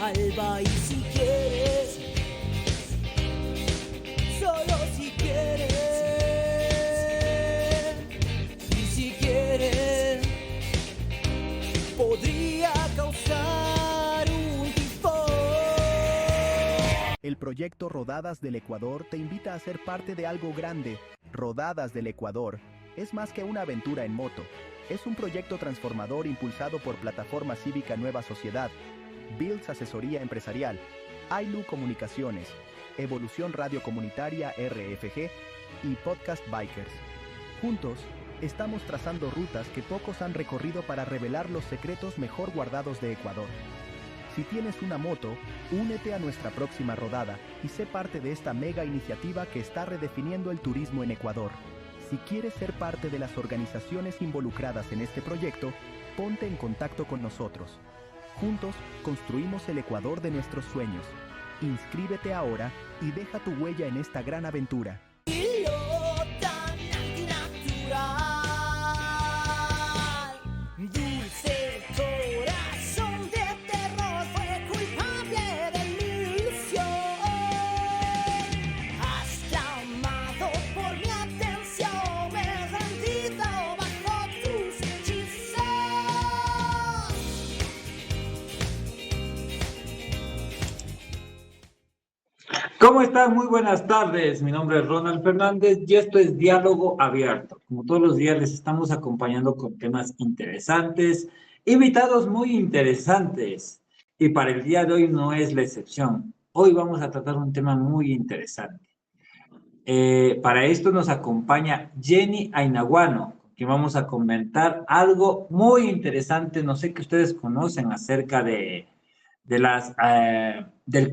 Alba, y si quieres, solo si quieres, y si quieres, podría causar un tifón. El proyecto Rodadas del Ecuador te invita a ser parte de algo grande. Rodadas del Ecuador es más que una aventura en moto. Es un proyecto transformador impulsado por Plataforma Cívica Nueva Sociedad, Builds Asesoría Empresarial, AILU Comunicaciones, Evolución Radio Comunitaria RFG y Podcast Bikers. Juntos, estamos trazando rutas que pocos han recorrido para revelar los secretos mejor guardados de Ecuador. Si tienes una moto, únete a nuestra próxima rodada y sé parte de esta mega iniciativa que está redefiniendo el turismo en Ecuador. Si quieres ser parte de las organizaciones involucradas en este proyecto, ponte en contacto con nosotros. Juntos, construimos el Ecuador de nuestros sueños. Inscríbete ahora y deja tu huella en esta gran aventura. Y lo tan antinatural, dulce corazón de terror fue culpable de mi ilusión. Has clamado por mi atención, me he rendido bajo tus hechizos. ¿Cómo están? Muy buenas tardes. Mi nombre es Ronald Fernández y esto es Diálogo Abierto. Como todos los días les estamos acompañando con temas interesantes, invitados muy interesantes. Y para el día de hoy no es la excepción. Hoy vamos a tratar un tema muy interesante. Para esto nos acompaña Jenny Ainaguano, con quien vamos a comentar algo muy interesante. No sé qué ustedes conocen acerca del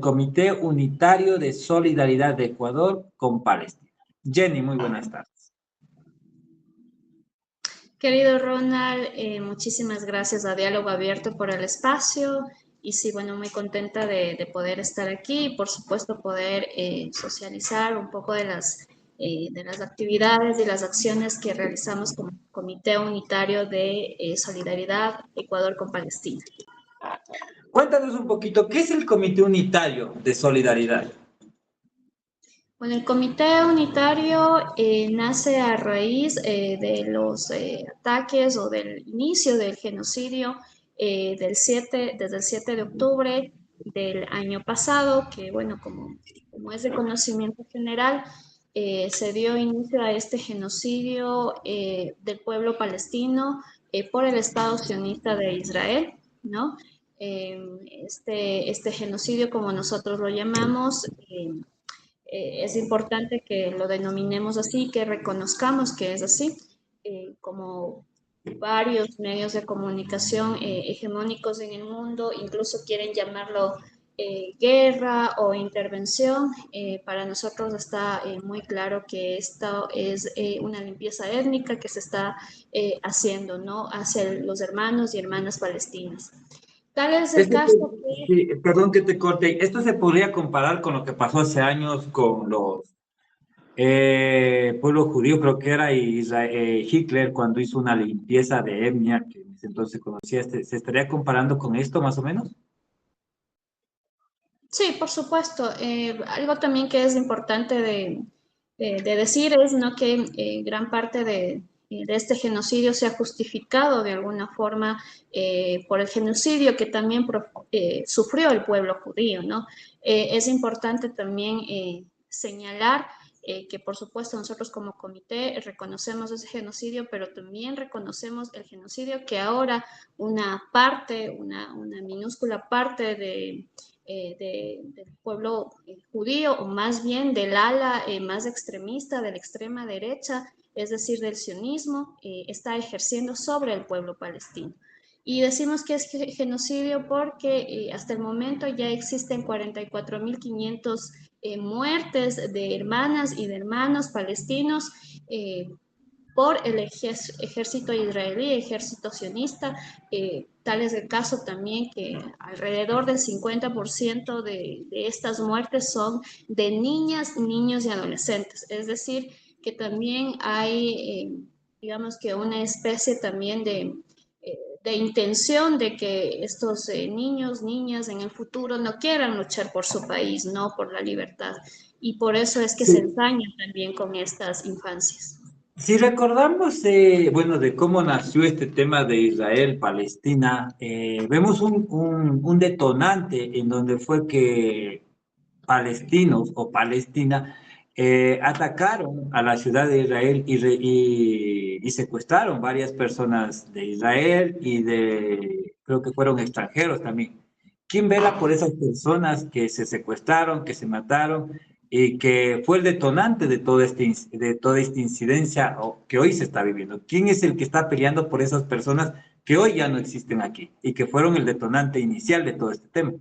Comité Unitario de Solidaridad de Ecuador con Palestina. Jenny, muy buenas tardes. Querido Ronald, muchísimas gracias a Diálogo Abierto por el espacio y sí, bueno, muy contenta de poder estar aquí y por supuesto poder socializar un poco de las actividades y las acciones que realizamos como Comité Unitario de Solidaridad Ecuador con Palestina. Cuéntanos un poquito, ¿qué es el Comité Unitario de Solidaridad? Bueno, el Comité Unitario nace a raíz de los ataques o del inicio del genocidio desde el 7 de octubre del año pasado, que bueno, como es de conocimiento general, se dio inicio a este genocidio del pueblo palestino por el Estado sionista de Israel, ¿no? Este genocidio, como nosotros lo llamamos, es importante que lo denominemos así, que reconozcamos que es así, como varios medios de comunicación hegemónicos en el mundo incluso quieren llamarlo guerra o intervención. Para nosotros está muy claro que esto es una limpieza étnica que se está haciendo, ¿no?, hacia los hermanos y hermanas palestinas. Tal es el caso que... Sí, perdón que te corte. Esto se podría comparar con lo que pasó hace años con los pueblos judíos, creo que era Hitler cuando hizo una limpieza de etnia, que en ese entonces se conocía. ¿Se estaría comparando con esto más o menos? Sí, por supuesto. Algo también que es importante de decir es, ¿no?, que gran parte de este genocidio se ha justificado de alguna forma por el genocidio que también sufrió el pueblo judío, ¿no? Es importante también señalar que por supuesto nosotros como comité reconocemos ese genocidio, pero también reconocemos el genocidio que ahora una minúscula parte del pueblo judío, o más bien del ala más extremista, de la extrema derecha, es decir, del sionismo, está ejerciendo sobre el pueblo palestino. Y decimos que es genocidio porque hasta el momento ya existen 44.500 muertes de hermanas y de hermanos palestinos por el ejército israelí, ejército sionista. Tal es el caso también que alrededor del 50% de estas muertes son de niñas, niños y adolescentes. Es decir, que también hay, digamos que una especie también de intención de que estos niños, niñas en el futuro no quieran luchar por su país, no por la libertad. Y por eso es que se Sí. ensaña también con estas infancias. Si recordamos, bueno, de cómo nació este tema de Israel-Palestina, vemos un detonante en donde fue que palestinos o Palestina atacaron a la ciudad de Israel y secuestraron varias personas de Israel y creo que fueron extranjeros también. ¿Quién vela por esas personas que se secuestraron, que se mataron y que fue el detonante de, de toda esta incidencia que hoy se está viviendo? ¿Quién es el que está peleando por esas personas que hoy ya no existen aquí y que fueron el detonante inicial de todo este tema?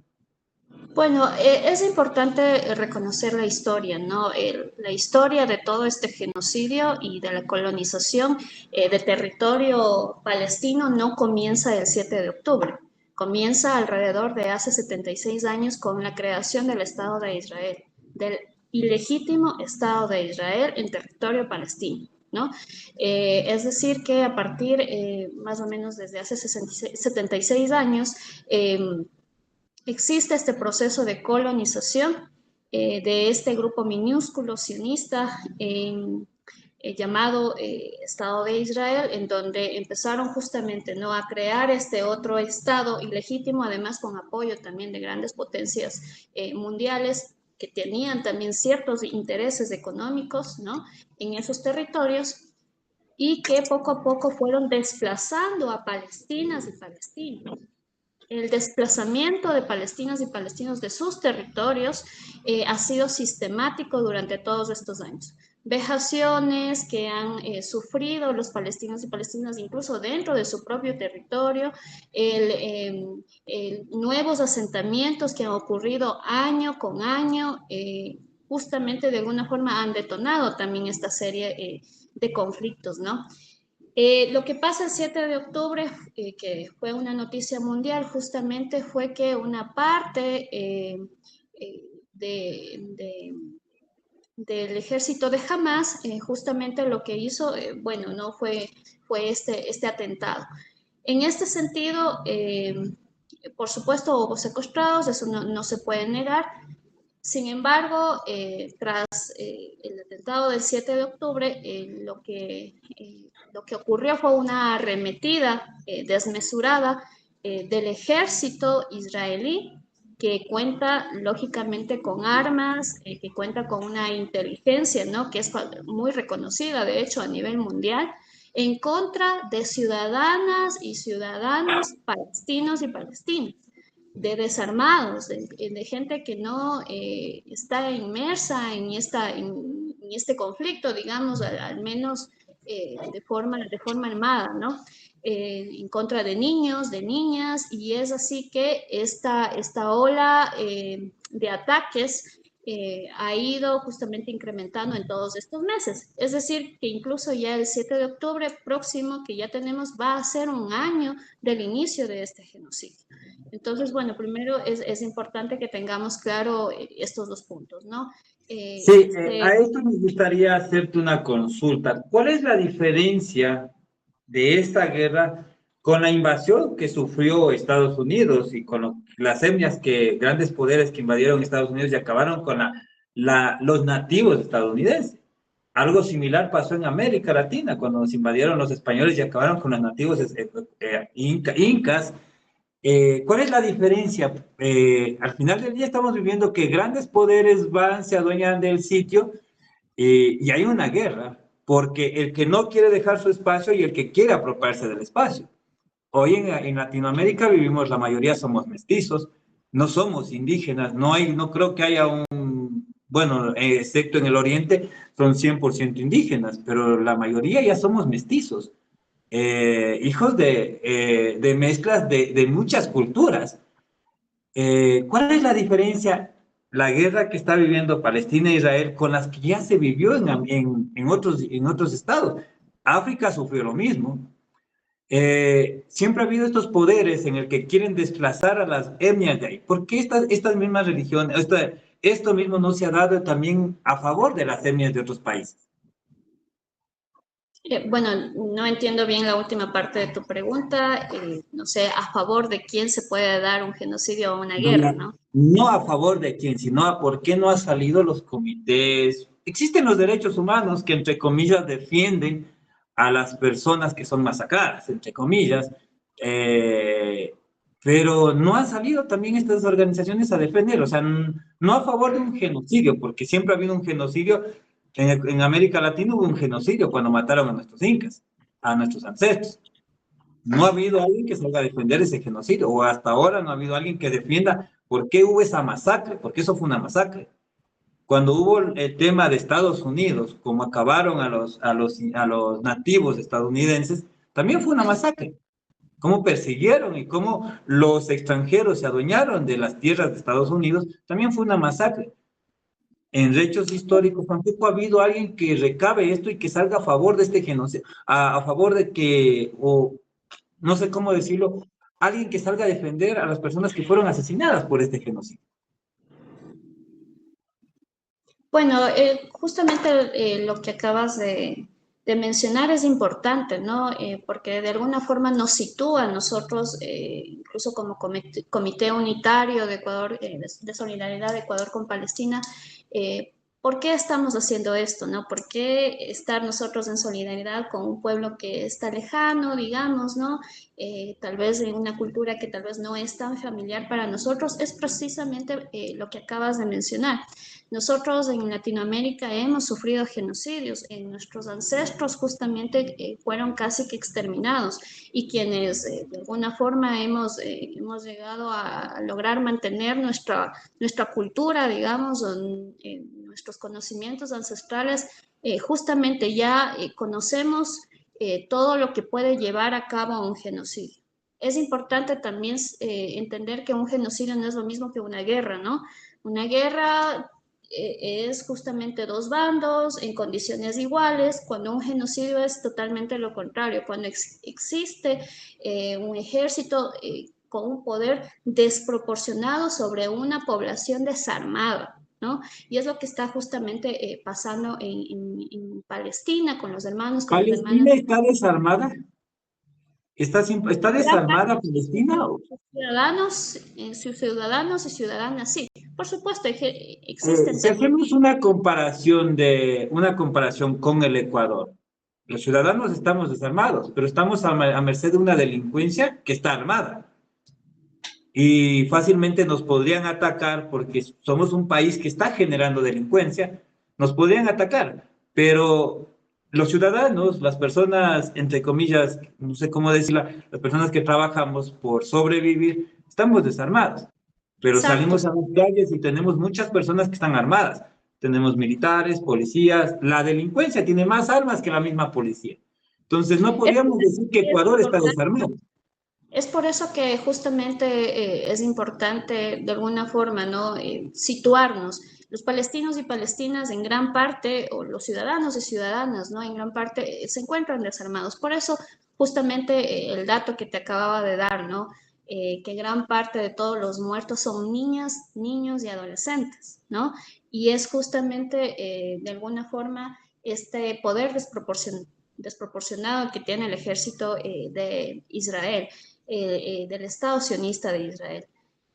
Bueno, es importante reconocer la historia, ¿no? La historia de todo este genocidio y de la colonización de territorio palestino no comienza el 7 de octubre, comienza alrededor de hace 76 años con la creación del Estado de Israel, del ilegítimo Estado de Israel en territorio palestino, ¿no? Es decir, que a partir más o menos desde hace 76 años, existe este proceso de colonización de este grupo minúsculo sionista llamado Estado de Israel, en donde empezaron justamente, ¿no?, a crear este otro Estado ilegítimo, además con apoyo también de grandes potencias mundiales que tenían también ciertos intereses económicos, ¿no?, en esos territorios, y que poco a poco fueron desplazando a palestinas y palestinos. El desplazamiento de palestinas y palestinos de sus territorios ha sido sistemático durante todos estos años. Vejaciones que han sufrido los palestinos y palestinas incluso dentro de su propio territorio, nuevos asentamientos que han ocurrido año con año, justamente de alguna forma han detonado también esta serie de conflictos, ¿no? Lo que pasa el 7 de octubre, que fue una noticia mundial, justamente fue que una parte del ejército de Hamas, justamente lo que hizo, bueno, no fue este atentado. En este sentido, por supuesto, hubo secuestrados, eso no se puede negar. Sin embargo, tras el atentado del 7 de octubre, lo que ocurrió fue una arremetida desmesurada del ejército israelí, que cuenta lógicamente con armas, que cuenta con una inteligencia, ¿no?, que es muy reconocida, de hecho, a nivel mundial, en contra de ciudadanas y ciudadanos palestinos y palestinas, de desarmados, de gente que no está inmersa en este conflicto, digamos, al menos de forma armada, ¿no? En contra de niños, de niñas, y es así que esta ola de ataques ha ido justamente incrementando en todos estos meses. Es decir, que incluso ya el 7 de octubre próximo, que ya tenemos, va a ser un año del inicio de este genocidio. Entonces, bueno, primero es importante que tengamos claro estos dos puntos, ¿no? Sí, a esto me gustaría hacerte una consulta. ¿Cuál es la diferencia de esta guerra con la invasión que sufrió Estados Unidos y con las etnias grandes poderes que invadieron Estados Unidos y acabaron con los nativos estadounidenses? Algo similar pasó en América Latina, cuando nos invadieron los españoles y acabaron con los nativos incas. ¿Cuál es la diferencia? Al final del día estamos viviendo que grandes poderes se adueñan del sitio y hay una guerra, porque el que no quiere dejar su espacio y el que quiere apropiarse del espacio. Hoy en Latinoamérica vivimos, la mayoría somos mestizos, no somos indígenas, no creo que haya bueno, excepto en el oriente, son 100% indígenas, pero la mayoría ya somos mestizos. Hijos de mezclas de muchas culturas. ¿Cuál es la diferencia, la guerra que está viviendo Palestina e Israel con las que ya se vivió en otros estados? África sufrió lo mismo. Siempre ha habido estos poderes en el que quieren desplazar a las etnias de ahí. ¿Por qué estas mismas religiones, esto mismo no se ha dado también a favor de las etnias de otros países? Bueno, no entiendo bien la última parte de tu pregunta. No sé, a favor de quién se puede dar un genocidio o una guerra, No, ¿no? no a favor de quién, sino a por qué no han salido los comités. Existen los derechos humanos que, entre comillas, defienden a las personas que son masacradas, entre comillas, eh, pero no han salido también estas organizaciones a defender, o sea, no a favor de un genocidio, porque siempre ha habido un genocidio. En América Latina hubo un genocidio cuando mataron a nuestros incas, a nuestros ancestros. No ha habido alguien que salga a defender ese genocidio, o hasta ahora no ha habido alguien que defienda por qué hubo esa masacre, porque eso fue una masacre. Cuando hubo el tema de Estados Unidos, como acabaron a los nativos estadounidenses, también fue una masacre. Cómo persiguieron y cómo los extranjeros se adueñaron de las tierras de Estados Unidos, también fue una masacre. En hechos históricos tampoco ha habido alguien que recabe esto y que salga a favor de este genocidio, a favor de que, o no sé cómo decirlo, alguien que salga a defender a las personas que fueron asesinadas por este genocidio. Bueno, justamente lo que acabas de mencionar es importante, ¿no? Porque de alguna forma nos sitúa a nosotros, incluso como comité unitario de Ecuador, de solidaridad de Ecuador con Palestina, ¿por qué estamos haciendo esto, no? ¿Por qué estar nosotros en solidaridad con un pueblo que está lejano, digamos, ¿no? Tal vez en una cultura que tal vez no es tan familiar para nosotros? Es precisamente lo que acabas de mencionar. Nosotros en Latinoamérica hemos sufrido genocidios, nuestros ancestros justamente fueron casi que exterminados y quienes de alguna forma hemos llegado a lograr mantener nuestra cultura, digamos, nuestros conocimientos ancestrales, justamente ya conocemos todo lo que puede llevar a cabo un genocidio. Es importante también entender que un genocidio no es lo mismo que una guerra, ¿no? Una guerra es justamente dos bandos en condiciones iguales, cuando un genocidio es totalmente lo contrario, cuando existe un ejército con un poder desproporcionado sobre una población desarmada, ¿no? Y es lo que está justamente pasando en Palestina con los hermanos, con las hermanas. ¿Palestina está desarmada? ¿Está Gran parte desarmada Palestina? de sus ciudadanos y ciudadanas, sí. Por supuesto, existen Si también. hacemos una comparación con el Ecuador, los ciudadanos estamos desarmados, pero estamos a merced de una delincuencia que está armada. Y fácilmente nos podrían atacar porque somos un país que está generando delincuencia, nos podrían atacar, pero los ciudadanos, las personas, entre comillas, no sé cómo decirlo, las personas que trabajamos por sobrevivir, estamos desarmados, pero Exacto. salimos a las calles y tenemos muchas personas que están armadas. Tenemos militares, policías, la delincuencia tiene más armas que la misma policía. Entonces no Es, podríamos decir que es Ecuador está importante. desarmado. Es por eso que justamente es importante de alguna forma, ¿no? Situarnos. Los palestinos y palestinas en gran parte, o los ciudadanos y ciudadanas, ¿no? En gran parte se encuentran desarmados. Por eso justamente el dato que te acababa de dar, ¿no? Que gran parte de todos los muertos son niñas, niños y adolescentes, ¿no? Y es justamente de alguna forma este poder desproporcionado que tiene el ejército de Israel, del Estado sionista de Israel.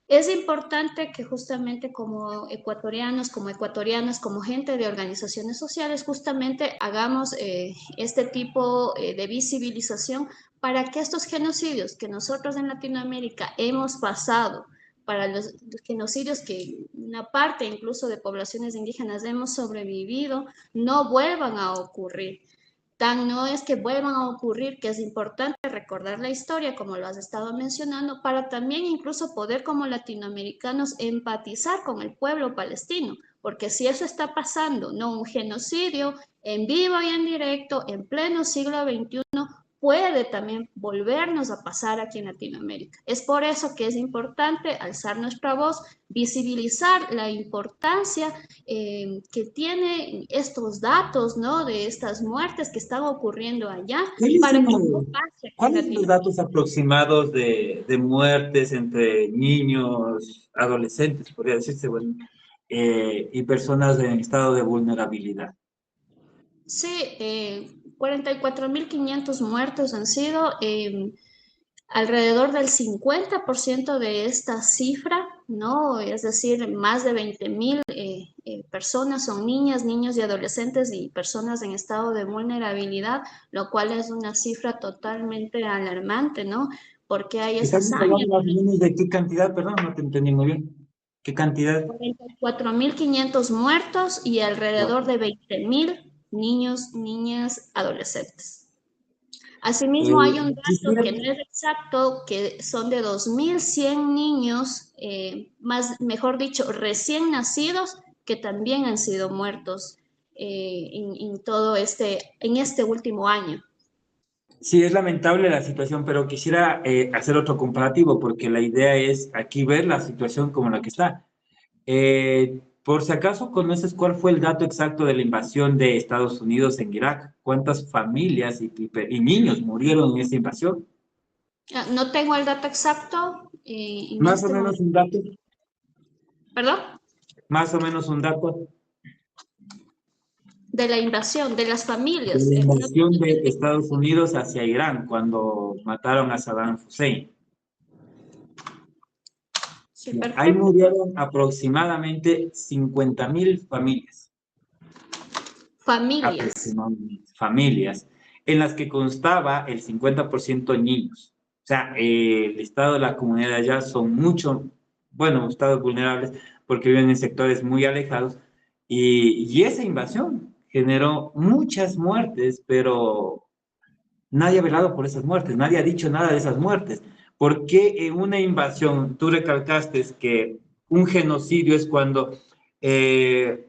Es importante que justamente como ecuatorianos, como ecuatorianas, como gente de organizaciones sociales, justamente hagamos este tipo de visibilización para que estos genocidios que nosotros en Latinoamérica hemos pasado, para los genocidios que una parte incluso de poblaciones indígenas hemos sobrevivido, no vuelvan a ocurrir. Tan no es que vuelvan a ocurrir, que es importante recordar la historia, como lo has estado mencionando, para también incluso poder como latinoamericanos empatizar con el pueblo palestino, porque si eso está pasando, no un genocidio en vivo y en directo, en pleno siglo XXI, puede también volvernos a pasar aquí en Latinoamérica. Es por eso que es importante alzar nuestra voz, visibilizar la importancia que tiene estos datos, ¿no? De estas muertes que están ocurriendo allá ¿Cuáles para son que no pase aquí en cuáles son los Latinoamérica. datos aproximados de muertes entre niños, adolescentes, podría decirse, bueno, y personas en estado de vulnerabilidad? Sí, 44.500 muertos han sido. Alrededor del 50% de esta cifra, ¿no? Es decir, más de 20.000 personas son niñas, niños y adolescentes y personas en estado de vulnerabilidad, lo cual es una cifra totalmente alarmante, ¿no? Porque hay esas Estamos hazañas. hablando más o menos de qué cantidad, perdón, no te entendí muy bien. ¿Qué cantidad? 44.500 muertos y Wow. alrededor de 20.000 niños, niñas, adolescentes. Eh, Asimismo, hay un dato quisiera, que no es exacto, que son de 2.100 niños, más, mejor dicho, recién nacidos, que también han sido muertos en todo en este último año. sí, es lamentable la situación, pero quisiera hacer otro comparativo porque la idea es aquí ver la situación como la que está. Por si acaso conoces cuál fue el dato exacto de la invasión de Estados Unidos en Irak, cuántas familias y niños murieron en esa invasión, No tengo el dato exacto en más o este menos momento. un dato, ¿Perdón? más o menos un dato De la invasión, de las de familias. la No invasión tengo de Estados Unidos hacia Irán cuando mataron a Saddam Hussein. sí, Ya, ahí perfecto. murieron aproximadamente 50.000 familias, Familias. aproximadamente, familias, en las que constaba el 50% niños. O sea, el estado de la comunidad allá son mucho, bueno, estados vulnerables porque viven en sectores muy alejados y esa invasión generó muchas muertes, pero nadie ha velado por esas muertes, nadie ha dicho nada de esas muertes. ¿Por qué en una invasión, tú recalcaste que un genocidio es cuando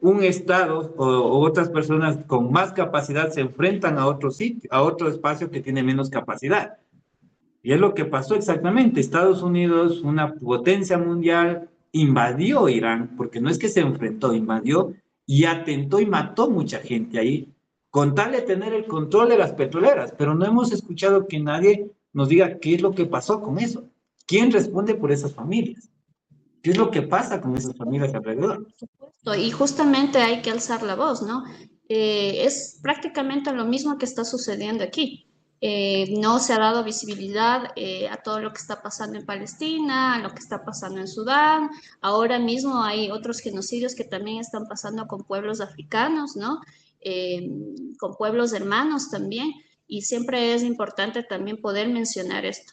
un Estado o otras personas con más capacidad se enfrentan a otro sitio, a otro espacio que tiene menos capacidad? Y es lo que pasó exactamente. Estados Unidos, una potencia mundial, invadió Irán, porque no es que se enfrentó, invadió y atentó y mató mucha gente ahí, con tal de tener el control de las petroleras, pero no hemos escuchado que nadie nos diga qué es lo que pasó con eso. ¿Quién responde por esas familias? ¿Qué es lo que pasa con esas familias alrededor? Y justamente hay que alzar la voz, ¿no? Es prácticamente lo mismo que está sucediendo aquí. No se ha dado visibilidad a todo lo que está pasando en Palestina, a lo que está pasando en Sudán. Ahora mismo hay otros genocidios que también están pasando con pueblos africanos, ¿no? Eh, con pueblos hermanos también. Y siempre es importante también poder mencionar esto.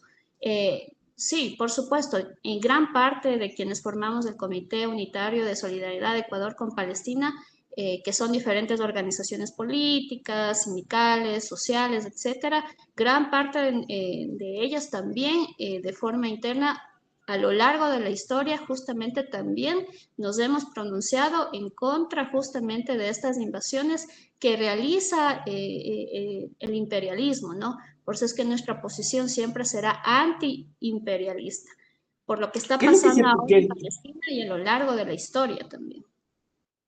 Sí, por supuesto, en gran parte de quienes formamos el Comité Unitario de Solidaridad de Ecuador con Palestina, que son diferentes organizaciones políticas, sindicales, sociales, etcétera, gran parte de ellas también de forma interna a lo largo de la historia justamente también nos hemos pronunciado en contra justamente de estas invasiones que realiza el imperialismo, ¿no? Por eso es que nuestra posición siempre será anti-imperialista, por lo que está ¿Qué es lo que se, pasando ahora en qué, Palestina y a lo largo de la historia también.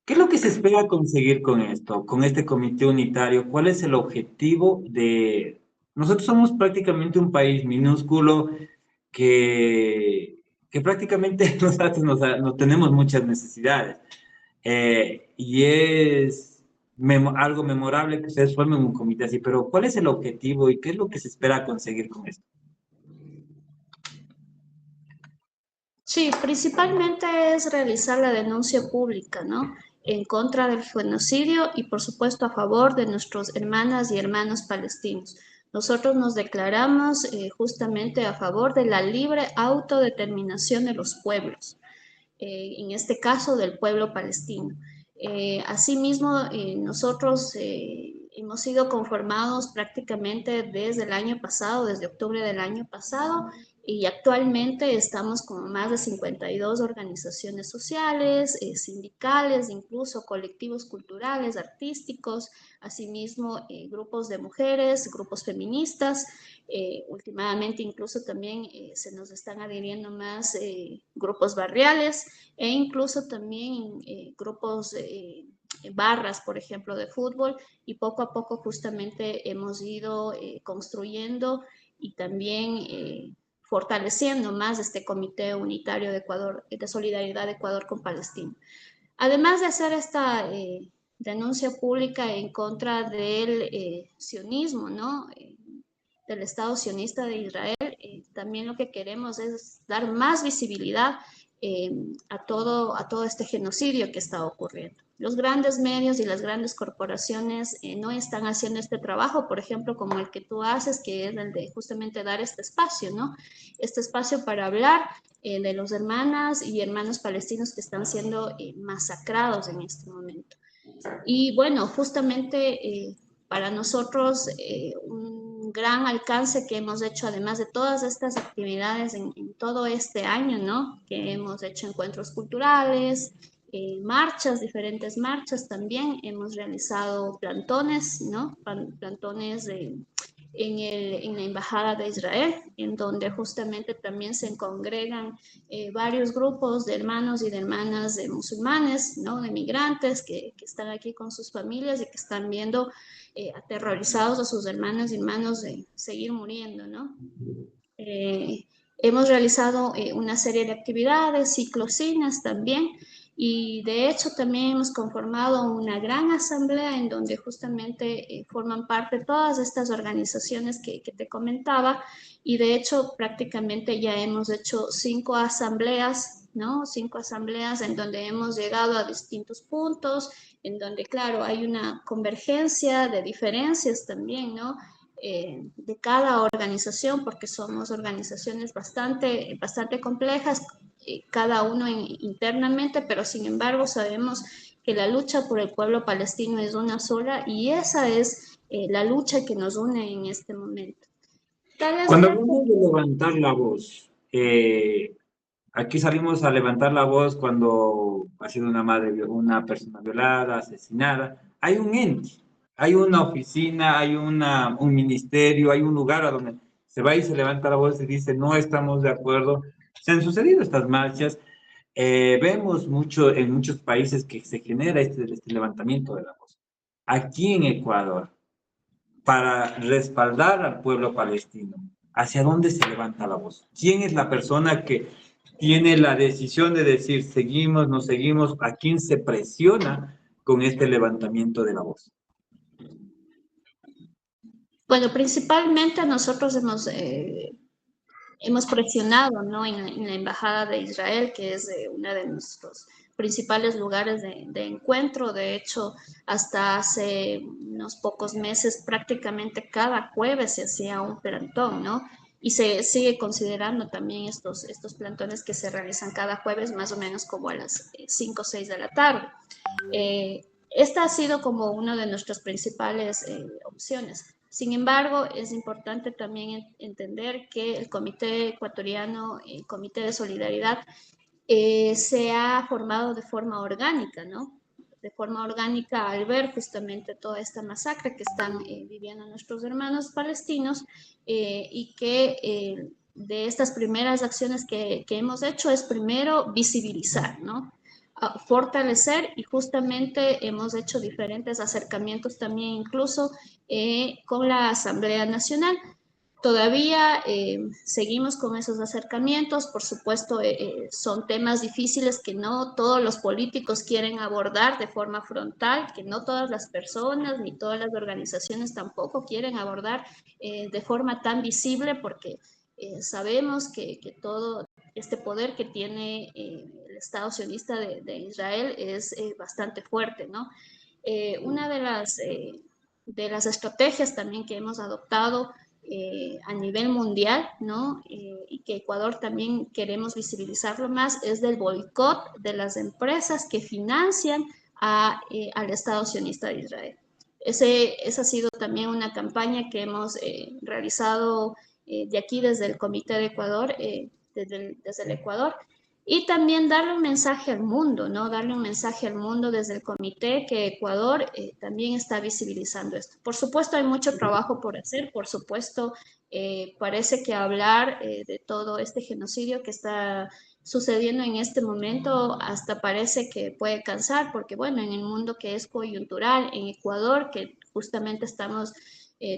qué es lo que se espera conseguir con esto, con este comité unitario? ¿Cuál es el objetivo de... Nosotros somos prácticamente un país minúsculo que prácticamente nosotros no tenemos muchas necesidades. Y es algo memorable que ustedes formen un comité así, pero ¿cuál es el objetivo y qué es lo que se espera conseguir con esto? Sí, principalmente es realizar la denuncia pública, ¿no? En contra del genocidio y, por supuesto, a favor de nuestros hermanas y hermanos palestinos. Nosotros nos declaramos justamente a favor de la libre autodeterminación de los pueblos, en este caso del pueblo palestino. Asimismo, nosotros hemos sido conformados prácticamente desde el año pasado, desde octubre del año pasado, y actualmente estamos con más de 52 organizaciones sociales, sindicales, incluso colectivos culturales, artísticos, asimismo grupos de mujeres, grupos feministas. Últimamente incluso también se nos están adhiriendo más grupos barriales e incluso también grupos, barras, por ejemplo, de fútbol, y poco a poco justamente hemos ido construyendo y también fortaleciendo más este Comité Unitario de Ecuador, de Solidaridad de Ecuador con Palestina. Además de hacer denuncia pública en contra del sionismo, ¿no? Del Estado sionista de Israel. También lo que queremos es dar más visibilidad a todo este genocidio que está ocurriendo. Los grandes medios y las grandes corporaciones no están haciendo este trabajo, por ejemplo, como el que tú haces, que es el de justamente dar este espacio, ¿no? Este espacio para hablar de los hermanas y hermanos palestinos que están siendo masacrados en este momento. Y bueno, justamente para nosotros un gran alcance que hemos hecho, además de todas estas actividades en todo este año, ¿no? Que hemos hecho encuentros culturales, marchas, diferentes marchas también, hemos realizado plantones, ¿no? Plantones en la Embajada de Israel, en donde justamente también se congregan varios grupos de hermanos y de hermanas de musulmanes, ¿no? De migrantes que están aquí con sus familias y que están viendo aterrorizados a sus hermanos y hermanos de seguir muriendo, ¿no? Hemos realizado una serie de actividades, ciclocinas también, y de hecho también hemos conformado una gran asamblea en donde justamente forman parte todas estas organizaciones que te comentaba, y de hecho prácticamente ya hemos hecho 5 asambleas, ¿no? 5 asambleas en donde hemos llegado a distintos puntos, en donde, claro, hay una convergencia de diferencias también, ¿no? De cada organización, porque somos organizaciones bastante complejas, cada uno internamente, pero sin embargo sabemos que la lucha por el pueblo palestino es una sola y esa es la lucha que nos une en este momento. Cuando hablamos de levantar la voz, aquí salimos a levantar la voz cuando ha sido una madre, una persona violada, asesinada. Hay un ente, hay una oficina, hay un ministerio, hay un lugar a donde se va y se levanta la voz y dice, no estamos de acuerdo. Se han sucedido estas marchas. Vemos mucho en muchos países que se genera este levantamiento de la voz. Aquí en Ecuador, para respaldar al pueblo palestino, ¿hacia dónde se levanta la voz? ¿Quién es la persona que tiene la decisión de decir seguimos, no seguimos? ¿A quién se presiona con este levantamiento de la voz? Bueno, principalmente nosotros hemos presionado, ¿no? En la Embajada de Israel, que es una de nuestros principales lugares de encuentro. De hecho, hasta hace unos pocos meses, prácticamente cada jueves se hacía un plantón, ¿no? Y se sigue considerando también estos plantones que se realizan cada jueves, más o menos como a las 5 o 6 de la tarde. Esta ha sido como una de nuestras principales opciones. Sin embargo, es importante también entender que el Comité Ecuatoriano, el Comité de Solidaridad, se ha formado de forma orgánica, ¿no? De forma orgánica al ver justamente toda esta masacre que están viviendo nuestros hermanos palestinos y que de estas primeras acciones que hemos hecho es primero visibilizar, ¿no? Fortalecer, y justamente hemos hecho diferentes acercamientos también incluso con la Asamblea Nacional. Todavía seguimos con esos acercamientos, por supuesto son temas difíciles que no todos los políticos quieren abordar de forma frontal, que no todas las personas ni todas las organizaciones tampoco quieren abordar de forma tan visible, porque sabemos que todo este poder que tiene el Estado sionista de Israel es bastante fuerte, ¿no? Una de las estrategias también que hemos adoptado a nivel mundial, ¿no? Y que Ecuador también queremos visibilizarlo más, es del boicot de las empresas que financian al Estado sionista de Israel. Esa ha sido también una campaña que hemos realizado de aquí desde el Comité de Ecuador, desde el Ecuador, y también darle un mensaje al mundo, ¿no? Darle un mensaje al mundo desde el comité que Ecuador también está visibilizando esto. Por supuesto, hay mucho trabajo por hacer, por supuesto, parece que hablar de todo este genocidio que está sucediendo en este momento hasta parece que puede cansar, porque bueno, en el mundo que es coyuntural, en Ecuador, que justamente estamos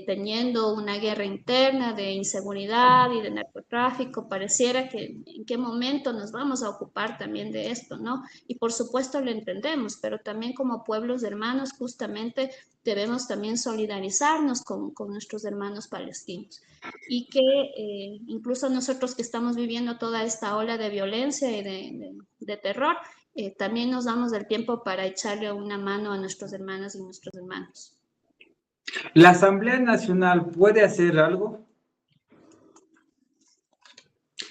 teniendo una guerra interna de inseguridad y de narcotráfico, pareciera que en qué momento nos vamos a ocupar también de esto, ¿no? Y por supuesto lo entendemos, pero también como pueblos hermanos justamente debemos también solidarizarnos con nuestros hermanos palestinos y que incluso nosotros que estamos viviendo toda esta ola de violencia y de terror, también nos damos el tiempo para echarle una mano a nuestros hermanos y nuestros hermanos. ¿La Asamblea Nacional puede hacer algo?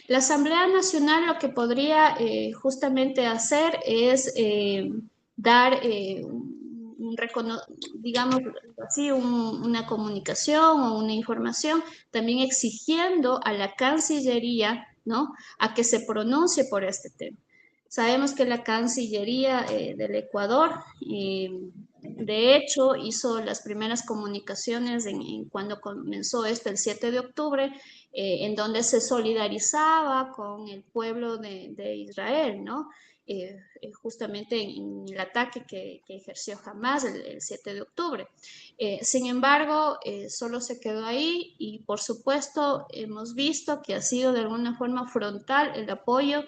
La Asamblea Nacional lo que podría justamente hacer es dar, digamos así, una comunicación o una información, también exigiendo a la Cancillería, ¿no?, a que se pronuncie por este tema. Sabemos que la Cancillería del Ecuador, de hecho, hizo las primeras comunicaciones cuando comenzó esto el 7 de octubre, en donde se solidarizaba con el pueblo de Israel, ¿no? Justamente en el ataque que ejerció Hamás el 7 de octubre. Sin embargo, solo se quedó ahí y por supuesto hemos visto que ha sido de alguna forma frontal el apoyo,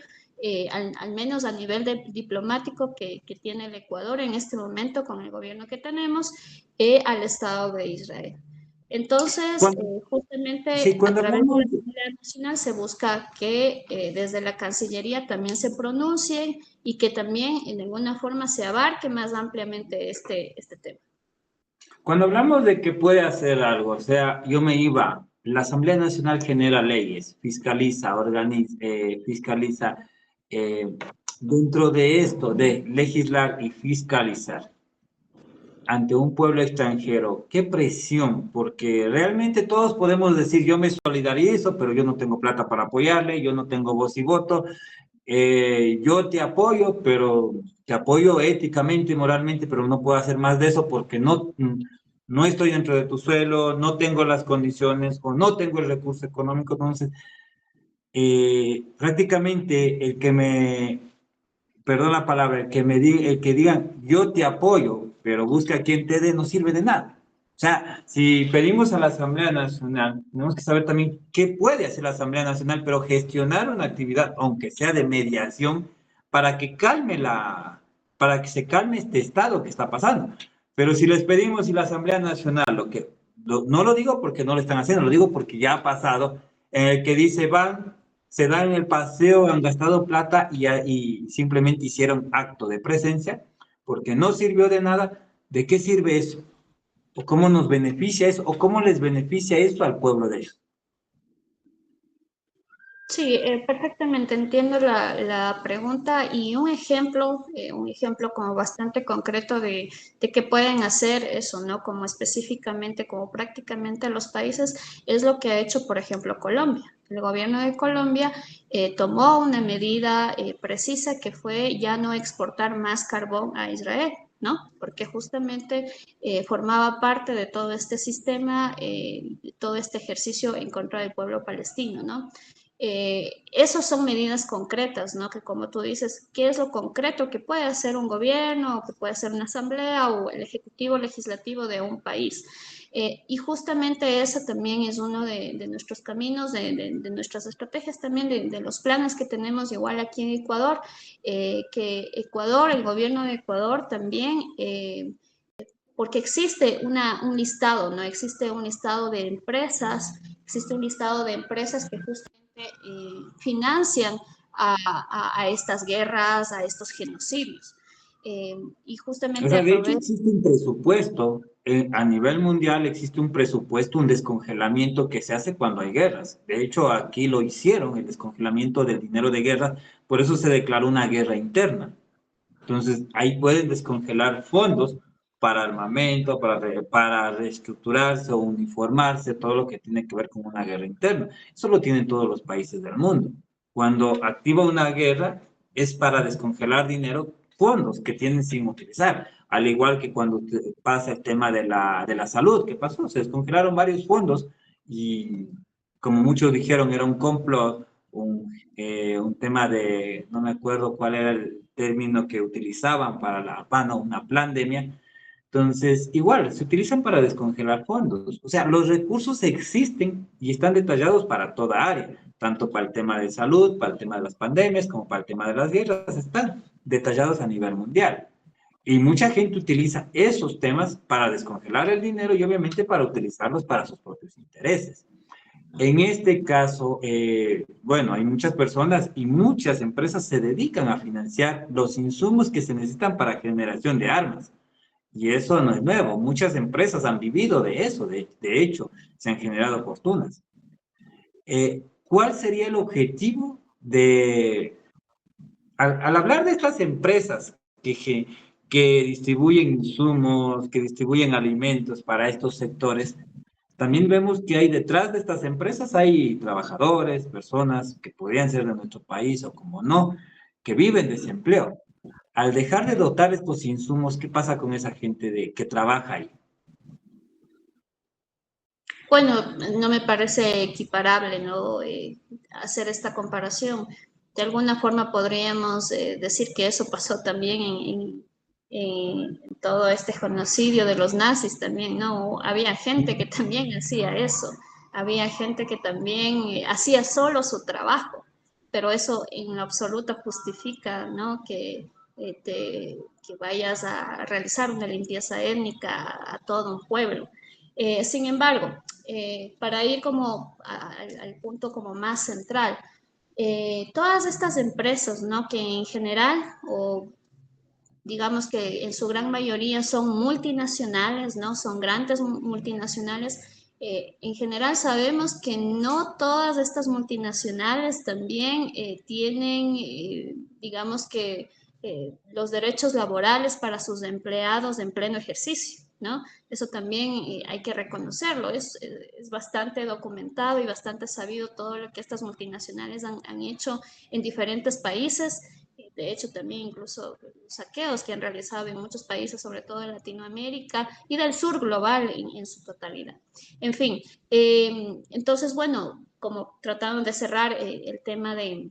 al menos a nivel diplomático que tiene el Ecuador en este momento con el gobierno que tenemos, al Estado de Israel. Entonces, justamente a Cuando través de la hablamos, Asamblea Nacional se busca que desde la Cancillería también se pronuncie y que también en alguna forma se abarque más ampliamente este tema. cuando hablamos de que puede hacer algo, o sea, yo me iba, la Asamblea Nacional genera leyes, fiscaliza, organiza, fiscaliza, eh, dentro de esto, de legislar y fiscalizar ante un pueblo extranjero, qué presión, porque realmente todos podemos decir, yo me solidarizo, pero yo no tengo plata para apoyarle, yo no tengo voz y voto, yo te apoyo, pero te apoyo éticamente y moralmente, pero no puedo hacer más de eso porque no estoy dentro de tu suelo, no tengo las condiciones o no tengo el recurso económico. Entonces, prácticamente perdón la palabra, el que digan yo te apoyo, pero busca a quien te dé, no sirve de nada. O sea, si pedimos a la Asamblea Nacional, tenemos que saber también qué puede hacer la Asamblea Nacional, pero gestionar una actividad, aunque sea de mediación, para que para que se calme este estado que está pasando. Pero si les pedimos y la Asamblea Nacional, no lo digo porque no lo están haciendo, lo digo porque ya ha pasado, en el que dice se dan el paseo, han gastado plata y simplemente hicieron acto de presencia, porque no sirvió de nada. ¿De qué sirve eso? ¿O cómo nos beneficia eso? ¿O cómo les beneficia eso al pueblo de ellos? Sí, perfectamente entiendo la pregunta y un ejemplo como bastante concreto de que pueden hacer eso, ¿no? Como específicamente, como prácticamente los países, es lo que ha hecho, por ejemplo, Colombia. El gobierno de Colombia tomó una medida precisa que fue ya no exportar más carbón a Israel, ¿no? Porque justamente formaba parte de todo este sistema, todo este ejercicio en contra del pueblo palestino, ¿no? Esas son medidas concretas, ¿no? Que como tú dices, ¿qué es lo concreto que puede hacer un gobierno, o que puede hacer una asamblea o el ejecutivo legislativo de un país? Y justamente ese también es uno de nuestros caminos, de nuestras estrategias también, de los planes que tenemos igual aquí en Ecuador, que Ecuador, el gobierno de Ecuador también, porque existe un listado, ¿no? Existe un listado de empresas, existe un listado de empresas que justamente financian a estas guerras, a estos genocidios. Y O justamente sea, de hecho aprovecho. existe un presupuesto, a nivel mundial existe un presupuesto, un descongelamiento que se hace cuando hay guerras. De hecho, aquí lo hicieron, el descongelamiento del dinero de guerra, por eso se declaró una guerra interna. Entonces, ahí pueden descongelar fondos para armamento, para reestructurarse o uniformarse, todo lo que tiene que ver con una guerra interna. Eso lo tienen todos los países del mundo. Cuando activa una guerra, es para descongelar dinero, fondos que tienen sin utilizar. Al igual que cuando pasa el tema de la salud, ¿qué pasó? Se descongelaron varios fondos y, como muchos dijeron, era un complot, un tema no me acuerdo cuál era el término que utilizaban para una pandemia. Entonces, igual, se utilizan para descongelar fondos. O sea, los recursos existen y están detallados para toda área, tanto para el tema de salud, para el tema de las pandemias, como para el tema de las guerras, están detallados a nivel mundial. Y mucha gente utiliza esos temas para descongelar el dinero y obviamente para utilizarlos para sus propios intereses. En este caso, bueno, hay muchas personas y muchas empresas se dedican a financiar los insumos que se necesitan para generación de armas. Y eso no es nuevo. Muchas empresas han vivido de eso. De hecho, se han generado fortunas. ¿Cuál sería el objetivo de, al hablar de estas empresas que distribuyen insumos, que distribuyen alimentos para estos sectores, también vemos que hay detrás de estas empresas, hay trabajadores, personas que podrían ser de nuestro país o como no, que viven de ese empleo. Al dejar de dotar estos insumos, ¿qué pasa con esa gente que trabaja ahí? Bueno, no me parece equiparable, ¿no? Hacer esta comparación. De alguna forma podríamos decir que eso pasó también en todo este genocidio de los nazis también, ¿no? Había gente que también hacía eso, había gente que también hacía solo su trabajo, pero eso en lo absoluto justifica, ¿no? Que vayas a realizar una limpieza étnica a todo un pueblo. Sin embargo, para ir como al punto como más central, todas estas empresas, ¿no? Que en general, o digamos que en su gran mayoría son multinacionales, ¿no? Son grandes multinacionales. En general sabemos que no todas estas multinacionales también tienen, digamos que, los derechos laborales para sus empleados en pleno ejercicio, ¿no? Eso también hay que reconocerlo. Es bastante documentado y bastante sabido todo lo que estas multinacionales han hecho en diferentes países. De hecho, también incluso saqueos que han realizado en muchos países, sobre todo en Latinoamérica y del sur global en su totalidad. En fin, entonces, bueno, como tratando de cerrar el tema de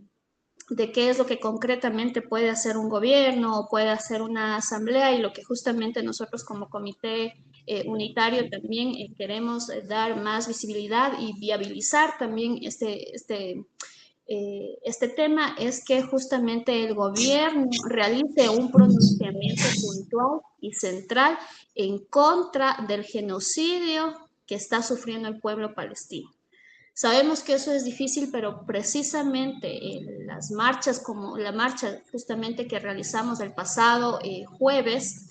qué es lo que concretamente puede hacer un gobierno o puede hacer una asamblea y lo que justamente nosotros como comité unitario también queremos dar más visibilidad y viabilizar también este tema es que justamente el gobierno realice un pronunciamiento puntual y central en contra del genocidio que está sufriendo el pueblo palestino. Sabemos que eso es difícil, pero precisamente en las marchas, como la marcha justamente que realizamos el pasado jueves,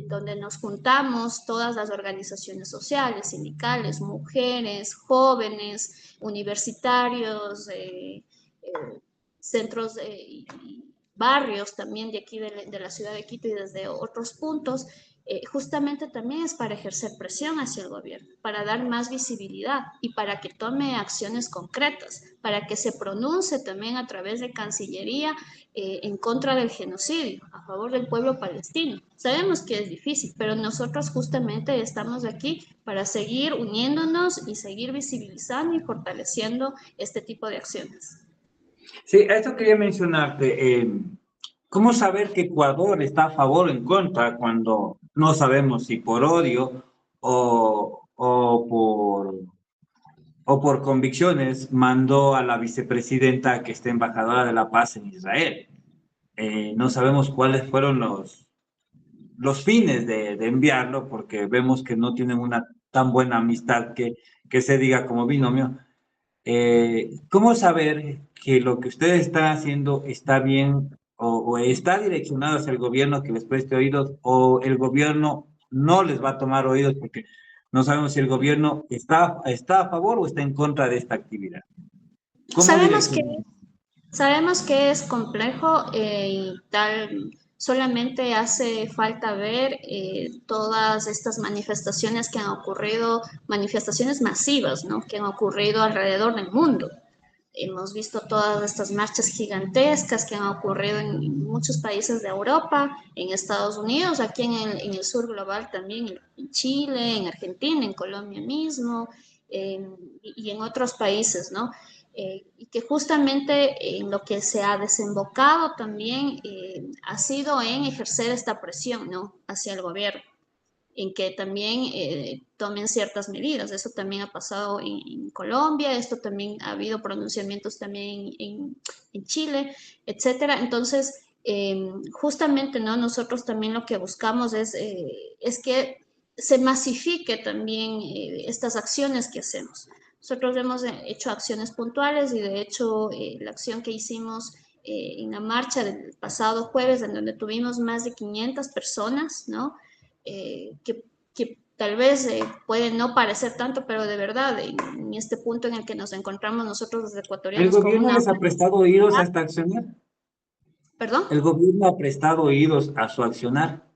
donde nos juntamos todas las organizaciones sociales, sindicales, mujeres, jóvenes, universitarios, centros y barrios también de aquí de la ciudad de Quito y desde otros puntos, justamente también es para ejercer presión hacia el gobierno, para dar más visibilidad y para que tome acciones concretas, para que se pronuncie también a través de Cancillería en contra del genocidio, a favor del pueblo palestino. Sabemos que es difícil, pero nosotros justamente estamos aquí para seguir uniéndonos y seguir visibilizando y fortaleciendo este tipo de acciones. Sí, a esto quería mencionarte. ¿Cómo saber que Ecuador está a favor o en contra cuando no sabemos si por odio o por convicciones mandó a la vicepresidenta que esté embajadora de la paz en Israel? No sabemos cuáles fueron los fines de enviarlo porque vemos que no tienen una tan buena amistad que se diga como binomio. ¿Cómo saber que lo que ustedes están haciendo está bien o está direccionado hacia el gobierno que les preste oídos o el gobierno no les va a tomar oídos porque no sabemos si el gobierno está a favor o está en contra de esta actividad? ¿Cómo Sabemos que direccionar? Sabemos que es complejo y tal, solamente hace falta ver todas estas manifestaciones que han ocurrido, manifestaciones masivas, ¿no? Que han ocurrido alrededor del mundo. Hemos visto todas estas marchas gigantescas que han ocurrido en muchos países de Europa, en Estados Unidos, aquí en el sur global también, en Chile, en Argentina, en Colombia mismo, y en otros países, ¿no? y que justamente en lo que se ha desembocado también ha sido en ejercer esta presión, ¿no?, hacia el gobierno, en que también tomen ciertas medidas. Eso también ha pasado en Colombia, esto también ha habido pronunciamientos también en Chile, etcétera. Entonces, justamente, ¿no?, nosotros también lo que buscamos es que se masifique también estas acciones que hacemos. Nosotros hemos hecho acciones puntuales y de hecho la acción que hicimos en la marcha del pasado jueves, en donde tuvimos más de 500 personas, ¿no?, que tal vez puede no parecer tanto, pero de verdad, en este punto en el que nos encontramos nosotros los ¿El ecuatorianos con gobierno una... les ha prestado oídos a esta accionar? ¿Perdón? ¿El gobierno ha prestado oídos a su accionar?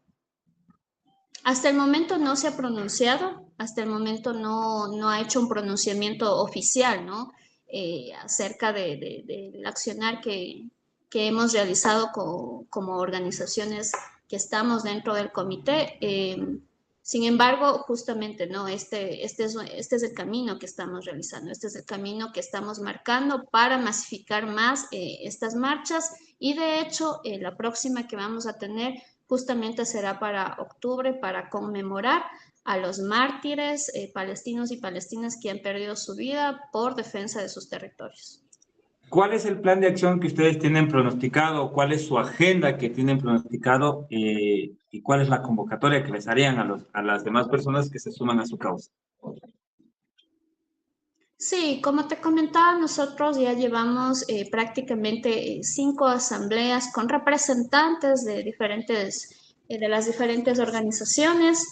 Hasta el momento no se ha pronunciado, hasta el momento no ha hecho un pronunciamiento oficial, ¿no?, acerca del accionar que hemos realizado como organizaciones que estamos dentro del comité. Sin embargo, justamente, ¿no?, este es el camino que estamos realizando, este es el camino que estamos marcando para masificar más estas marchas, y de hecho la próxima que vamos a tener justamente será para octubre, para conmemorar a los mártires palestinos y palestinas que han perdido su vida por defensa de sus territorios. ¿Cuál es el plan de acción que ustedes tienen pronosticado? ¿Cuál es su agenda que tienen pronosticado? ¿Y cuál es la convocatoria que les harían a las demás personas que se suman a su causa? Sí, como te comentaba, nosotros ya llevamos prácticamente 5 asambleas con representantes de las diferentes organizaciones,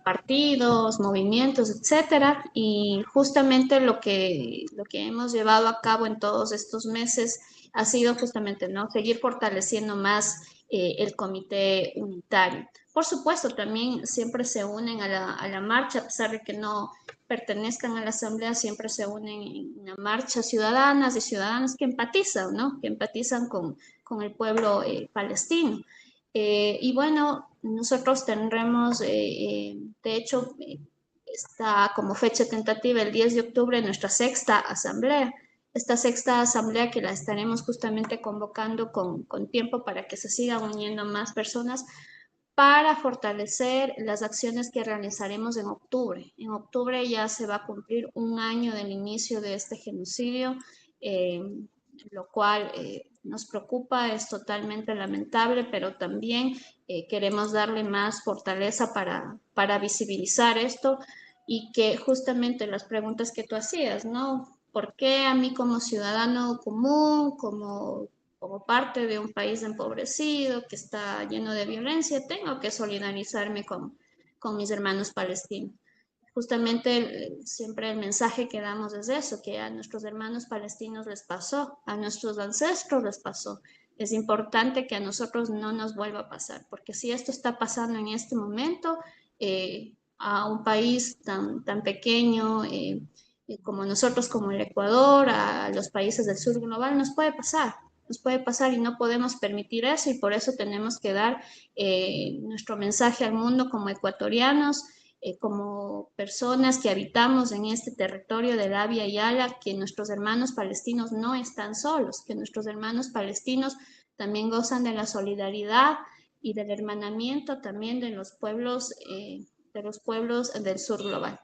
partidos, movimientos, etcétera. Y justamente lo que hemos llevado a cabo en todos estos meses ha sido justamente, ¿no?, seguir fortaleciendo más el comité unitario. Por supuesto, también siempre se unen a la marcha, a pesar de que no pertenezcan a la asamblea, siempre se unen en una marcha ciudadanas y ciudadanos que empatizan, ¿no?, que empatizan con el pueblo palestino. Y bueno, nosotros tendremos, de hecho, está como fecha tentativa el 10 de octubre nuestra sexta asamblea. Esta sexta asamblea que la estaremos justamente convocando con tiempo para que se sigan uniendo más personas para fortalecer las acciones que realizaremos en octubre. En octubre ya se va a cumplir un año del inicio de este genocidio, lo cual nos preocupa, es totalmente lamentable, pero también queremos darle más fortaleza para visibilizar esto, y que justamente las preguntas que tú hacías, ¿no? ¿Por qué a mí como ciudadano común, como parte de un país empobrecido que está lleno de violencia, tengo que solidarizarme con mis hermanos palestinos? Justamente siempre el mensaje que damos es eso, que a nuestros hermanos palestinos les pasó, a nuestros ancestros les pasó. Es importante que a nosotros no nos vuelva a pasar, porque si esto está pasando en este momento, a un país tan pequeño como nosotros, como el Ecuador, a los países del sur global, nos puede pasar y no podemos permitir eso, y por eso tenemos que dar nuestro mensaje al mundo como ecuatorianos, como personas que habitamos en este territorio de Abya y Ala, que nuestros hermanos palestinos no están solos, que nuestros hermanos palestinos también gozan de la solidaridad y del hermanamiento también de los pueblos del sur global.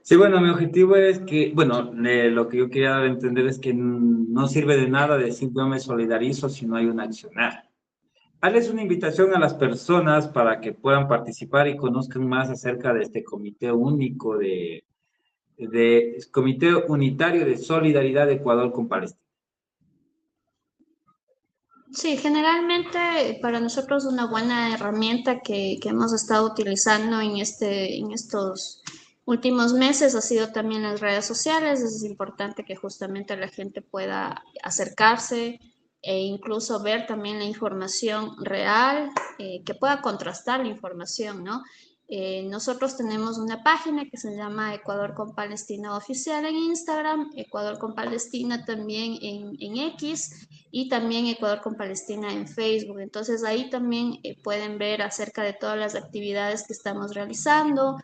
Sí, bueno, mi objetivo es que, bueno, lo que yo quería dar a entender es que no sirve de nada decir yo me solidarizo si no hay un accionar. Hazles una invitación a las personas para que puedan participar y conozcan más acerca de este comité único de Comité Unitario de Solidaridad de Ecuador con Palestina. Sí, generalmente para nosotros una buena herramienta que hemos estado utilizando en estos últimos meses ha sido también las redes sociales. Es importante que justamente la gente pueda acercarse e incluso ver también la información real, que pueda contrastar la información, ¿no? Nosotros tenemos una página que se llama Ecuador con Palestina Oficial en Instagram, Ecuador con Palestina también en X, y también Ecuador con Palestina en Facebook. Entonces ahí también pueden ver acerca de todas las actividades que estamos realizando,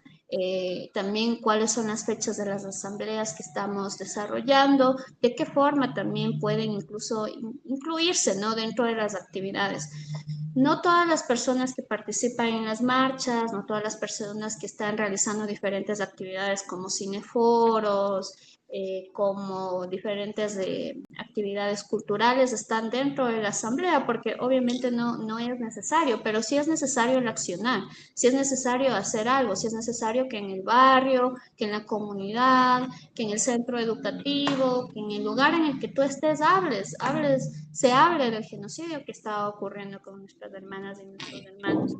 también cuáles son las fechas de las asambleas que estamos desarrollando, de qué forma también pueden incluso incluirse, ¿no?, dentro de las actividades. No todas las personas que participan en las marchas, no todas las personas que están realizando diferentes actividades como cineforos, como diferentes actividades culturales están dentro de la asamblea, porque obviamente no es necesario, pero sí es necesario el accionar, sí es necesario hacer algo, sí es necesario que en el barrio, que en la comunidad, que en el centro educativo, que en el lugar en el que tú estés se hable del genocidio que está ocurriendo con nuestras hermanas y nuestros hermanos.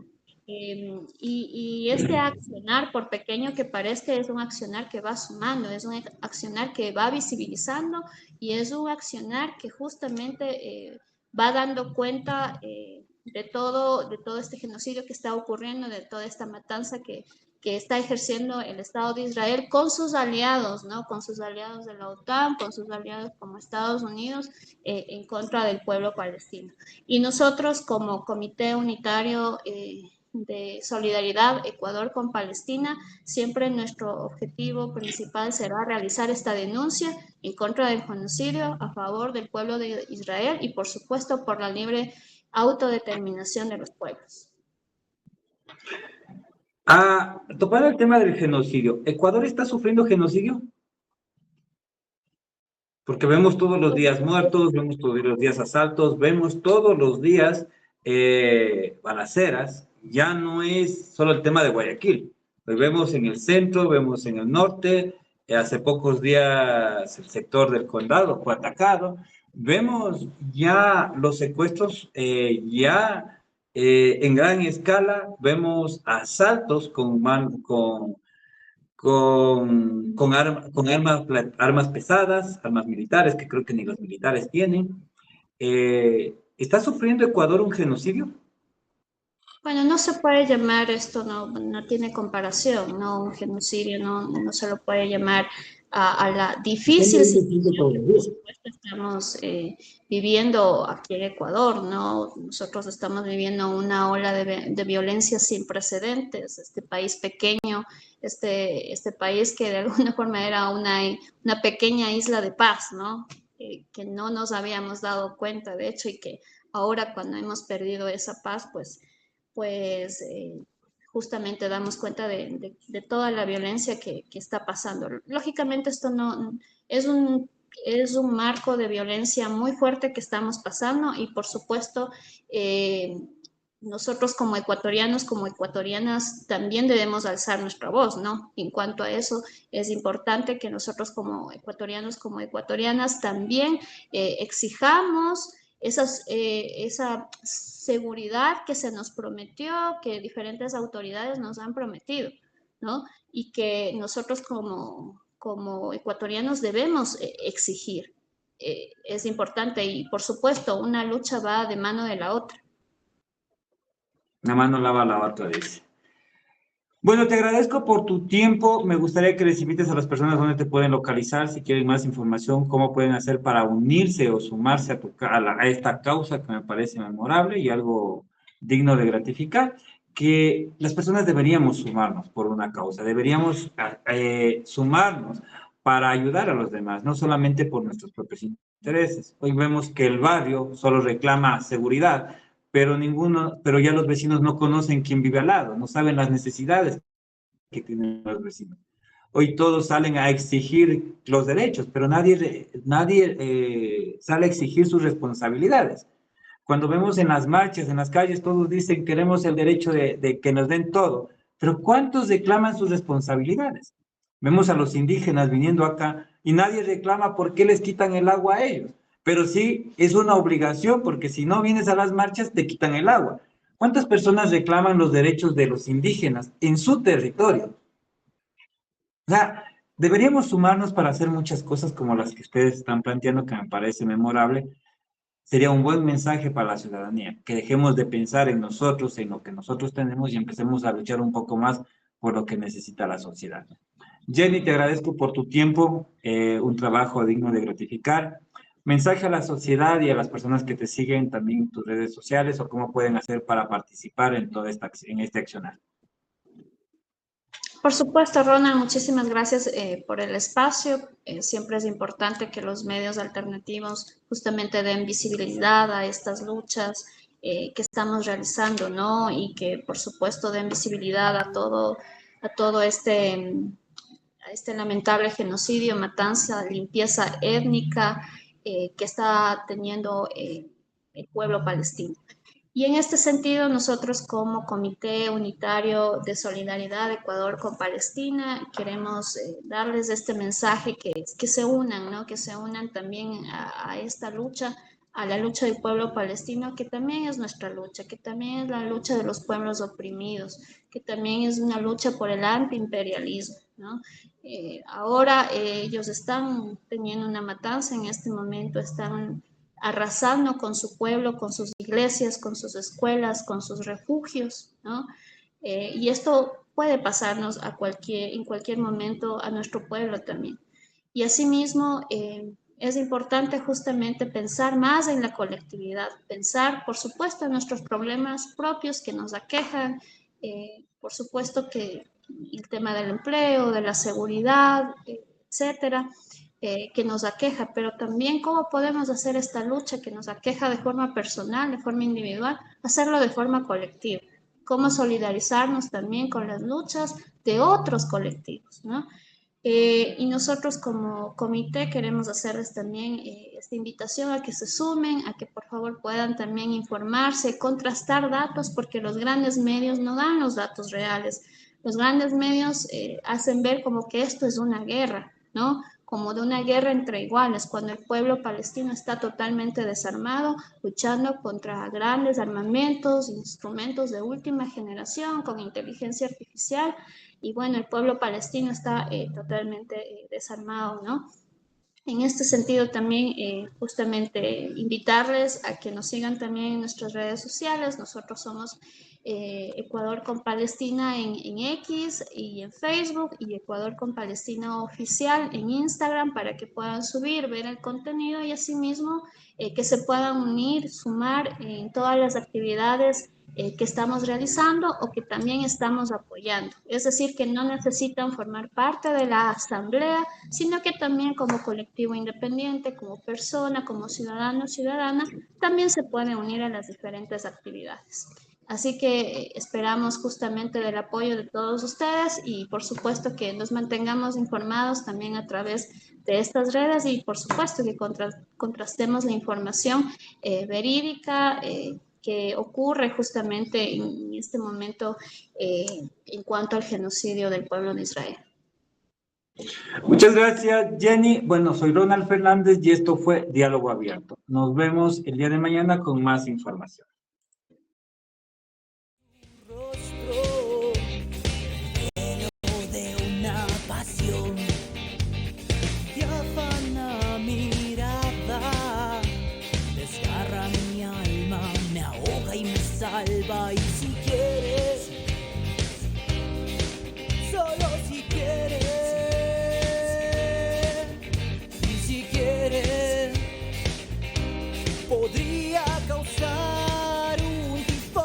Y este accionar, por pequeño que parezca, es un accionar que va sumando, es un accionar que va visibilizando y es un accionar que justamente va dando cuenta de todo este genocidio que está ocurriendo, de toda esta matanza que está ejerciendo el Estado de Israel con sus aliados, ¿no? Con sus aliados de la OTAN, con sus aliados como Estados Unidos, en contra del pueblo palestino. Y nosotros como Comité Unitario de Solidaridad Ecuador con Palestina, siempre nuestro objetivo principal será realizar esta denuncia en contra del genocidio, a favor del pueblo de Israel y por supuesto por la libre autodeterminación de los pueblos. Topando el tema del genocidio, ¿Ecuador está sufriendo genocidio? Porque vemos todos los días muertos, vemos todos los días asaltos, vemos todos los días balaceras. Ya no es solo el tema de Guayaquil. Lo vemos en el centro, vemos en el norte. Hace pocos días el sector del condado fue atacado. Vemos ya los secuestros en gran escala. Vemos asaltos con armas pesadas, armas militares, que creo que ni los militares tienen. ¿Está sufriendo Ecuador un genocidio? Bueno, no se puede llamar esto, no tiene comparación, ¿no? Un genocidio no se lo puede llamar a la difícil situación que por supuesto estamos viviendo aquí en Ecuador, ¿no? Nosotros estamos viviendo una ola de violencia sin precedentes, este país pequeño, este país que de alguna forma era una pequeña isla de paz, ¿no? Que no nos habíamos dado cuenta, de hecho, y que ahora cuando hemos perdido esa paz, pues justamente damos cuenta de toda la violencia que está pasando. Lógicamente esto no es un marco de violencia muy fuerte que estamos pasando y por supuesto nosotros como ecuatorianos, como ecuatorianas, también debemos alzar nuestra voz, ¿no? En cuanto a eso, es importante que nosotros como ecuatorianos, como ecuatorianas, también exijamos esa seguridad que se nos prometió, que diferentes autoridades nos han prometido, ¿no? Y que nosotros como ecuatorianos debemos exigir. Es importante y, por supuesto, una lucha va de mano de la otra. La mano lava la otra, dice. Bueno, te agradezco por tu tiempo. Me gustaría que les invites a las personas donde te pueden localizar, si quieren más información, cómo pueden hacer para unirse o sumarse a esta causa que me parece memorable y algo digno de gratificar, que las personas deberíamos sumarnos por una causa, deberíamos sumarnos para ayudar a los demás, no solamente por nuestros propios intereses. Hoy vemos que el barrio solo reclama seguridad, pero ya los vecinos no conocen quién vive al lado, no saben las necesidades que tienen los vecinos. Hoy todos salen a exigir los derechos, pero nadie sale a exigir sus responsabilidades. Cuando vemos en las marchas, en las calles, todos dicen queremos el derecho de que nos den todo, pero ¿cuántos reclaman sus responsabilidades? Vemos a los indígenas viniendo acá y nadie reclama por qué les quitan el agua a ellos. Pero sí es una obligación, porque si no vienes a las marchas, te quitan el agua. ¿Cuántas personas reclaman los derechos de los indígenas en su territorio? O sea, deberíamos sumarnos para hacer muchas cosas como las que ustedes están planteando, que me parece memorable. Sería un buen mensaje para la ciudadanía, que dejemos de pensar en nosotros, en lo que nosotros tenemos y empecemos a luchar un poco más por lo que necesita la sociedad. Jenny, te agradezco por tu tiempo, un trabajo digno de gratificar. Mensaje a la sociedad y a las personas que te siguen también en tus redes sociales o cómo pueden hacer para participar en este accionar. Por supuesto, Ronald, muchísimas gracias por el espacio. Siempre es importante que los medios alternativos justamente den visibilidad a estas luchas que estamos realizando, ¿no? Y que, por supuesto, den visibilidad a todo a este lamentable genocidio, matanza, limpieza étnica que está teniendo el pueblo palestino. Y en este sentido, nosotros como Comité Unitario de Solidaridad Ecuador con Palestina, queremos darles este mensaje que se unan, ¿no? Que se unan también a esta lucha, a la lucha del pueblo palestino, que también es nuestra lucha, que también es la lucha de los pueblos oprimidos, que también es una lucha por el antiimperialismo, ¿no? Ahora ellos están teniendo una matanza en este momento, están arrasando con su pueblo, con sus iglesias, con sus escuelas, con sus refugios, ¿no? Y esto puede pasarnos en cualquier momento a nuestro pueblo también. Y asimismo, es importante justamente pensar más en la colectividad, pensar, por supuesto, en nuestros problemas propios que nos aquejan, por supuesto que el tema del empleo, de la seguridad, etcétera, que nos aqueja, pero también cómo podemos hacer esta lucha que nos aqueja de forma personal, de forma individual, hacerlo de forma colectiva, cómo solidarizarnos también con las luchas de otros colectivos, ¿no? Y nosotros como comité queremos hacerles también esta invitación a que se sumen, a que por favor puedan también informarse, contrastar datos, porque los grandes medios no dan los datos reales. Los grandes medios hacen ver como que esto es una guerra, ¿no? Como de una guerra entre iguales, cuando el pueblo palestino está totalmente desarmado, luchando contra grandes armamentos, instrumentos de última generación, con inteligencia artificial, y bueno, el pueblo palestino está totalmente desarmado, ¿no? En este sentido también justamente invitarles a que nos sigan también en nuestras redes sociales. Nosotros somos Ecuador con Palestina en X y en Facebook, y Ecuador con Palestina Oficial en Instagram, para que puedan subir, ver el contenido y asimismo que se puedan unir, sumar en todas las actividades que estamos realizando o que también estamos apoyando. Es decir, que no necesitan formar parte de la asamblea, sino que también como colectivo independiente, como persona, como ciudadano o ciudadana, también se puede unir a las diferentes actividades. Así que esperamos justamente del apoyo de todos ustedes y por supuesto que nos mantengamos informados también a través de estas redes y por supuesto que contrastemos la información verídica que ocurre justamente en este momento en cuanto al genocidio del pueblo de Israel. Muchas gracias, Jenny. Bueno, soy Ronald Fernández y esto fue Diálogo Abierto. Nos vemos el día de mañana con más información. Rostro lleno de una pasión, diáfana mirada, desgarra mi alma, me ahoga y me salva. Y si quieres, solo si quieres, y si quieres, podría causar un tifón.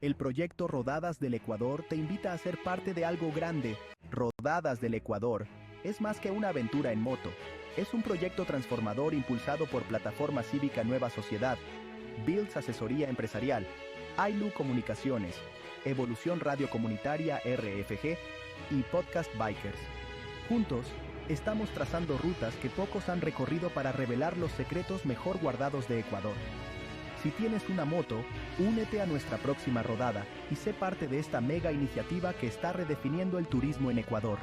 El proyecto Rodadas del Ecuador te invita a ser parte de algo grande. Rodadas del Ecuador es más que una aventura en moto. Es un proyecto transformador impulsado por Plataforma Cívica Nueva Sociedad, Builds Asesoría Empresarial, AILU Comunicaciones, Evolución Radio Comunitaria RFG y Podcast Bikers. Juntos, estamos trazando rutas que pocos han recorrido para revelar los secretos mejor guardados de Ecuador. Si tienes una moto, únete a nuestra próxima rodada y sé parte de esta mega iniciativa que está redefiniendo el turismo en Ecuador.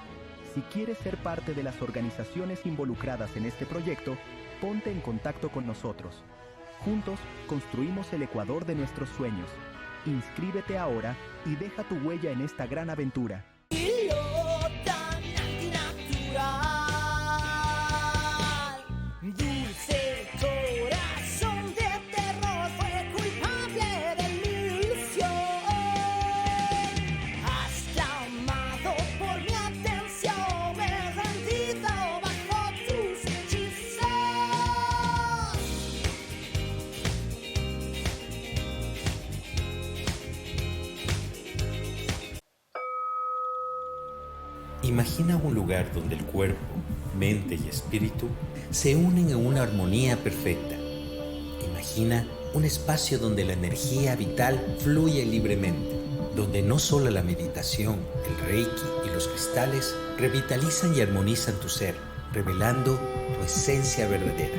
Si quieres ser parte de las organizaciones involucradas en este proyecto, ponte en contacto con nosotros. Juntos, construimos el Ecuador de nuestros sueños. Inscríbete ahora y deja tu huella en esta gran aventura. Y lo tan antinatural, dulce corazón de terror fue culpable de mi ilusión. Hasta amado por mi atención, me he rendido bajo tus hechizos. Imagina un lugar donde el cuerpo, mente y espíritu se unen en una armonía perfecta. Imagina un espacio donde la energía vital fluye libremente, donde no solo la meditación, el reiki y los cristales revitalizan y armonizan tu ser, revelando tu esencia verdadera.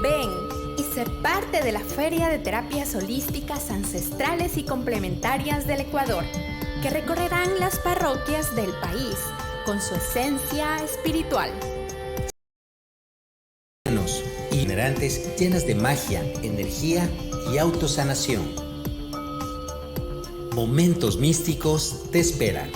Ven y sé parte de la Feria de Terapias Holísticas Ancestrales y Complementarias del Ecuador, que recorrerán las parroquias del país con su esencia espiritual. Y generantes llenas de magia, energía y autosanación. Momentos místicos te esperan.